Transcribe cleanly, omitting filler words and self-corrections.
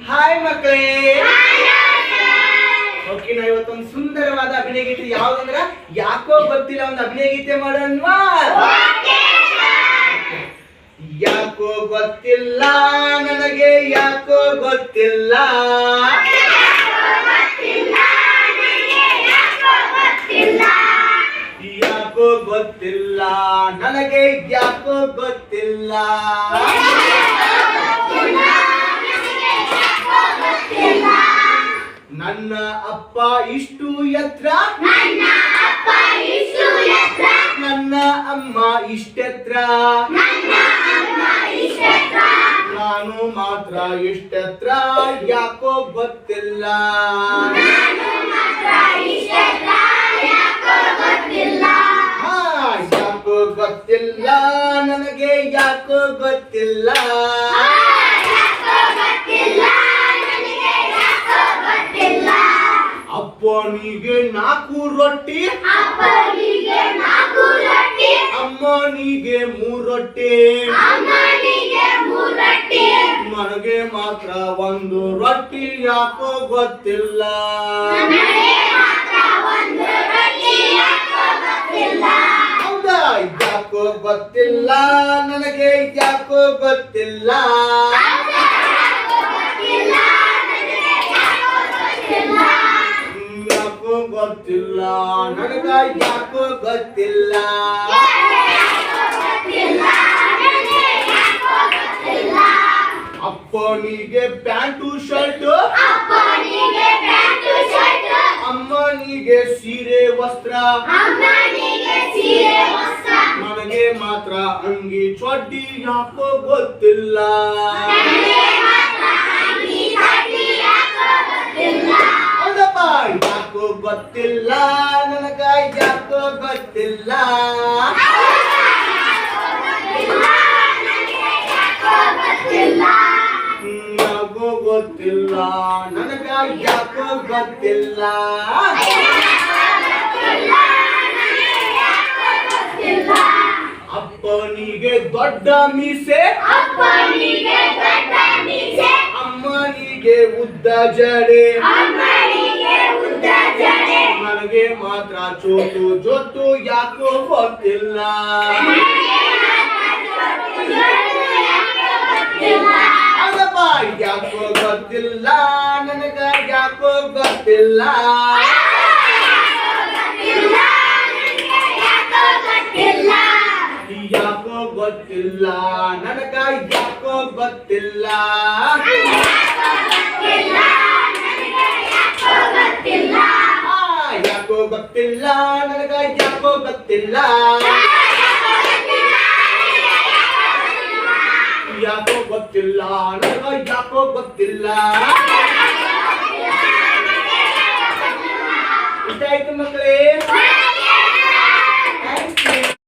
Hi ಮಕ್ಕಳೇ. Okay, ನಾವು ಇವತ್ತೊಂದು ಸುಂದರವಾದ ಅಭಿನಯ ಗೀತೆ ಯಾವ್ದಂದ್ರ ಯಾಕೋ ಗೊತ್ತಿಲ್ಲ ಒಂದು ಅಭಿನಯ ಗೀತೆ ಮಾಡೋಣವಾ? ಯಾಕೋ ಗೊತ್ತಿಲ್ಲ ನನಗೆ, ಯಾಕೋ ಗೊತ್ತಿಲ್ಲ, ಯಾಕೋ ಗೊತ್ತಿಲ್ಲ ನನಗೆ, ಯಾಕೋ ಗೊತ್ತಿಲ್ಲ. ನನ್ನ ಅಪ್ಪ ಇಷ್ಟು ಎತ್ರ, ನನ್ನ ಅಮ್ಮ ಇಷ್ಟೆತ್ರ, ನಾನು ಮಾತ್ರ ಇಷ್ಟೆತ್ರ, ಯಾಕೋ ಗೊತ್ತಿಲ್ಲ. ಯಾಕೋ ಗೊತ್ತಿಲ್ಲ ನನಗೆ, ಯಾಕೋ ಗೊತ್ತಿಲ್ಲ. ಅಪ್ಪನಿಗೆ 4 ರೊಟ್ಟಿ, ಅಮ್ಮನಿಗೆ 3 ರೊಟ್ಟಿ, ನನಗೆ ಮಾತ್ರ 1 ರೊಟ್ಟಿ, ಯಾಕೋ ಗೊತ್ತಿಲ್ಲ. ಹೌದಾ? ಯಾಕೋ ಗೊತ್ತಿಲ್ಲ ನನಗೆ, ಯಾಕೋ ಗೊತ್ತಿಲ್ಲ. ಯಾಕೋ ಗೊತ್ತಿಲ್ಲ ನನಗ, ಯಾಕೋ ಗೊತ್ತಿಲ್ಲ. ಅಪ್ಪನಿಗೆ ಪ್ಯಾಂಟು ಶರ್ಟ್, ಅಮ್ಮನಿಗೆ ಸೀರೆ ವಸ್ತ್ರ, ನನಗೆ ಮಾತ್ರ ಅಂಗಿ ಚಡ್ಡಿ, ಯಾಕೋ ಗೊತ್ತಿಲ್ಲ. ಹೌದಪ್ಪ, ಯಾಕೋ ಗೊತ್ತಿಲ್ಲ ನನಗ, ಯಾಕೋ ಗೊತ್ತಿಲ್ಲ. ಯಾಕೋ ಗೊತ್ತಿಲ್ಲ ನನಗ, ಯಾಕೋ ಗೊತ್ತಿಲ್ಲ. ಅಪ್ಪನಿಗೆ ದೊಡ್ಡ ಮೀಸೆ, ಅಮ್ಮನಿಗೆ ಉದ್ದ ಜಡೆ, ನನಗೆ ಮಾತ್ರ ಚೋಟು ಜೊಟ್ಟು, ಯಾಕೋ ಗೊತ್ತಿಲ್ಲ. ಹೌದಪ್ಪ, ಯಾಕೋ ಗೊತ್ತಿಲ್ಲ ನನಗ, ಯಾಕೋ ಗೊತ್ತಿಲ್ಲ. ಯಾಕೋ ಗೊತ್ತಿಲ್ಲ ನನಗ, ಯಾಕೋ ಗೊತ್ತಿಲ್ಲ. ಯಾಕೋ ಗೊತ್ತಿಲ್ಲ ನನಗ, ಯಾಕೋ ಗೊತ್ತಿಲ್ಲ. ಯಾಕೋ ಗೊತ್ತಿಲ್ಲ ನನಗ, ಯಾಕೋ ಗೊತ್ತಿಲ್ಲ.